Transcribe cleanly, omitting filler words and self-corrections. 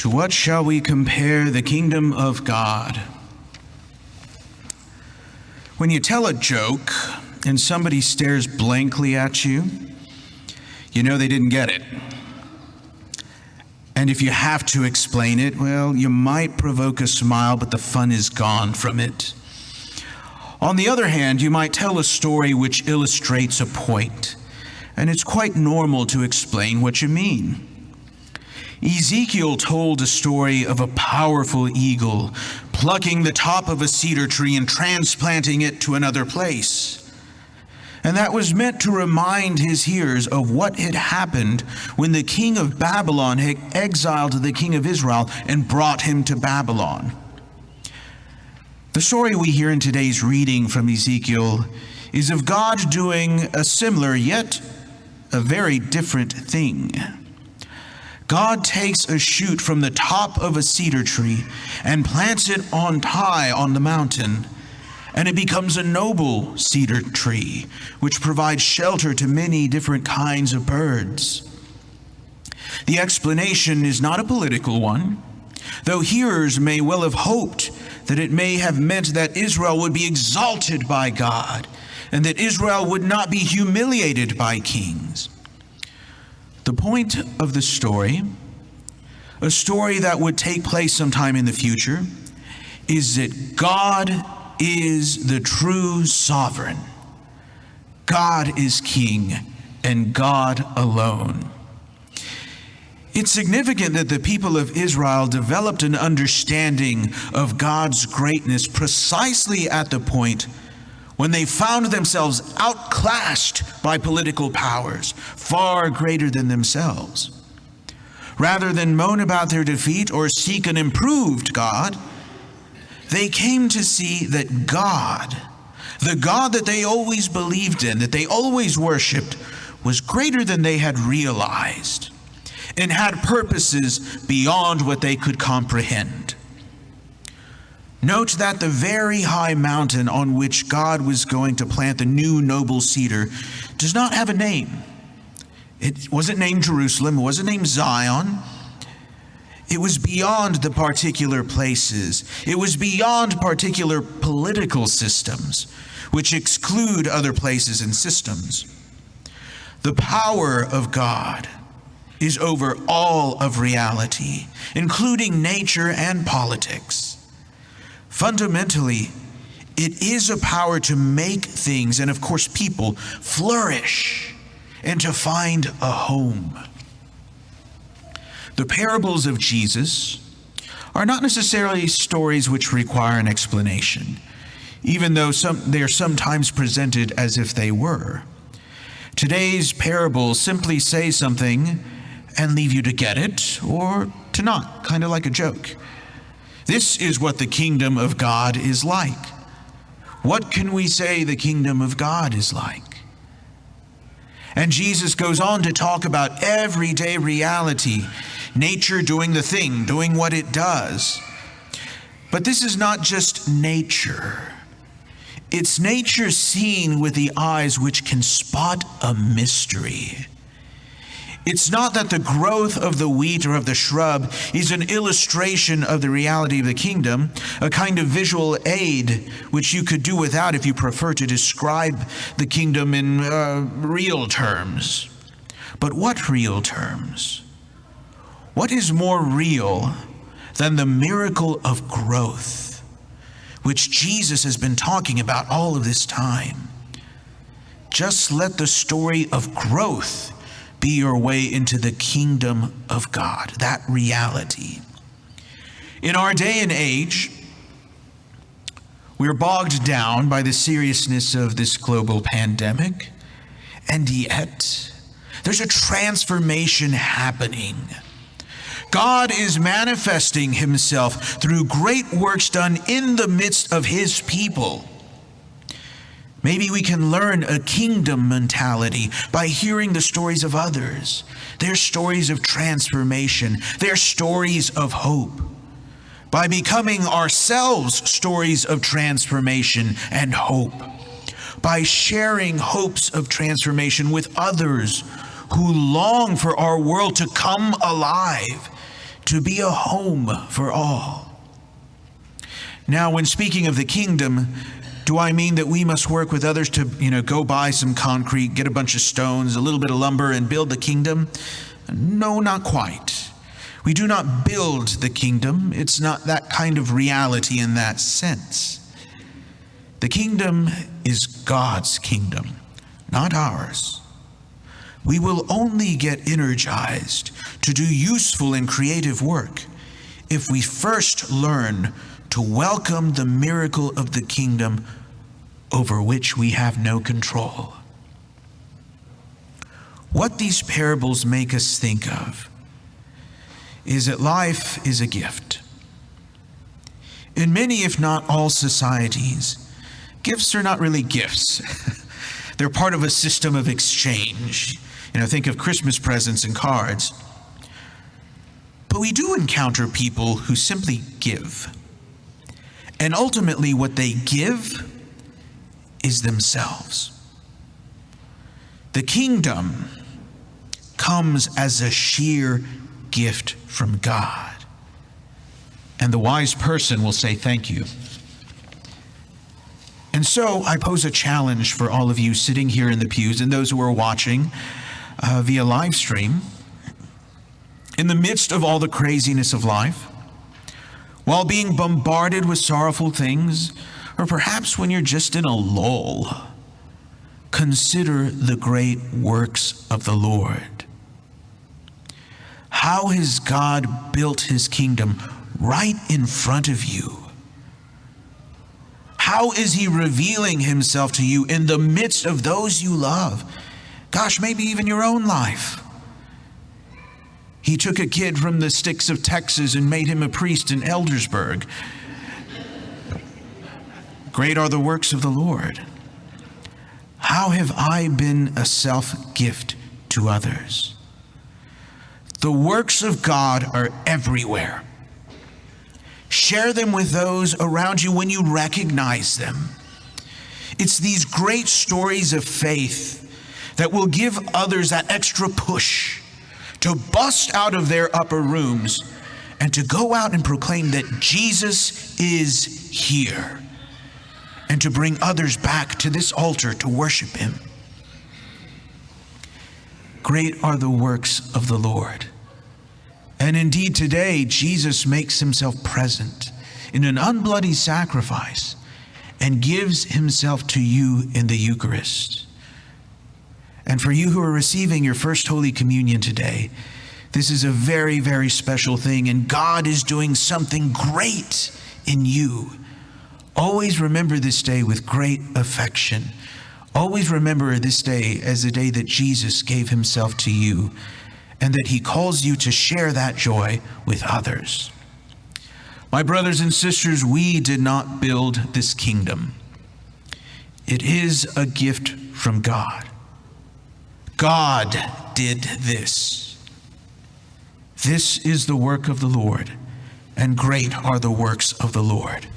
To what shall we compare the kingdom of God? When you tell a joke and somebody stares blankly at you, you know they didn't get it. And if you have to explain it, well, you might provoke a smile, but the fun is gone from it. On the other hand, you might tell a story which illustrates a point, and it's quite normal to explain what you mean. Ezekiel told a story of a powerful eagle plucking the top of a cedar tree and transplanting it to another place. And that was meant to remind his hearers of what had happened when the king of Babylon had exiled the king of Israel and brought him to Babylon. The story we hear in today's reading from Ezekiel is of God doing a similar yet a very different thing. God takes a shoot from the top of a cedar tree and plants it on high on the mountain, and it becomes a noble cedar tree, which provides shelter to many different kinds of birds. The explanation is not a political one, though hearers may well have hoped that it may have meant that Israel would be exalted by God, and that Israel would not be humiliated by kings. The point of the story, a story that would take place sometime in the future, is that God is the true sovereign. God is king, and God alone. It's significant that the people of Israel developed an understanding of God's greatness precisely at the point when they found themselves outclassed by political powers far greater than themselves. Rather than moan about their defeat or seek an improved God, they came to see that God, the God that they always believed in, that they always worshiped, was greater than they had realized and had purposes beyond what they could comprehend. Note that the very high mountain on which God was going to plant the new noble cedar does not have a name. It wasn't named Jerusalem, it wasn't named Zion. It was beyond the particular places. It was beyond particular political systems, which exclude other places and systems. The power of God is over all of reality, including nature and politics. Fundamentally, it is a power to make things, and of course people, flourish and to find a home. The parables of Jesus are not necessarily stories which require an explanation, even though they are sometimes presented as if they were. Today's parables simply say something and leave you to get it or to not, kind of like a joke. This is what the kingdom of God is like. What can we say the kingdom of God is like? And Jesus goes on to talk about everyday reality, nature doing the thing, doing what it does. But this is not just nature. It's nature seen with the eyes which can spot a mystery. It's not that the growth of the wheat or of the shrub is an illustration of the reality of the kingdom, a kind of visual aid which you could do without if you prefer to describe the kingdom in real terms. But what real terms? What is more real than the miracle of growth, which Jesus has been talking about all of this time? Just let the story of growth be your way into the kingdom of God, that reality. In our day and age, we're bogged down by the seriousness of this global pandemic, and yet there's a transformation happening. God is manifesting himself through great works done in the midst of his people. Maybe we can learn a kingdom mentality by hearing the stories of others, their stories of transformation, their stories of hope, by becoming ourselves stories of transformation and hope, by sharing hopes of transformation with others who long for our world to come alive, to be a home for all. Now, when speaking of the kingdom, do I mean that we must work with others to, go buy some concrete, get a bunch of stones, a little bit of lumber, and build the kingdom? No, not quite. We do not build the kingdom. It's not that kind of reality in that sense. The kingdom is God's kingdom, not ours. We will only get energized to do useful and creative work if we first learn to welcome the miracle of the kingdom over which we have no control. What these parables make us think of is that life is a gift. In many, if not all societies, gifts are not really gifts. They're part of a system of exchange. Think of Christmas presents and cards. But we do encounter people who simply give. And ultimately what they give is themselves. The kingdom comes as a sheer gift from God. And the wise person will say thank you. And so I pose a challenge for all of you sitting here in the pews and those who are watching via live stream. In the midst of all the craziness of life, while being bombarded with sorrowful things, or perhaps when you're just in a lull, consider the great works of the Lord. How has God built his kingdom right in front of you? How is he revealing himself to you in the midst of those you love? Gosh, maybe even your own life. He took a kid from the sticks of Texas and made him a priest in Eldersburg. Great are the works of the Lord. How have I been a self-gift to others? The works of God are everywhere. Share them with those around you when you recognize them. It's these great stories of faith that will give others that extra push to bust out of their upper rooms and to go out and proclaim that Jesus is here, and to bring others back to this altar to worship him. Great are the works of the Lord. And indeed today, Jesus makes himself present in an unbloody sacrifice and gives himself to you in the Eucharist. And for you who are receiving your first Holy Communion today, this is a very, very special thing, and God is doing something great in you. Always remember this day with great affection. Always remember this day as the day that Jesus gave himself to you, and that he calls you to share that joy with others. My brothers and sisters, we did not build this kingdom. It is a gift from God. God did this. This is the work of the Lord, and great are the works of the Lord.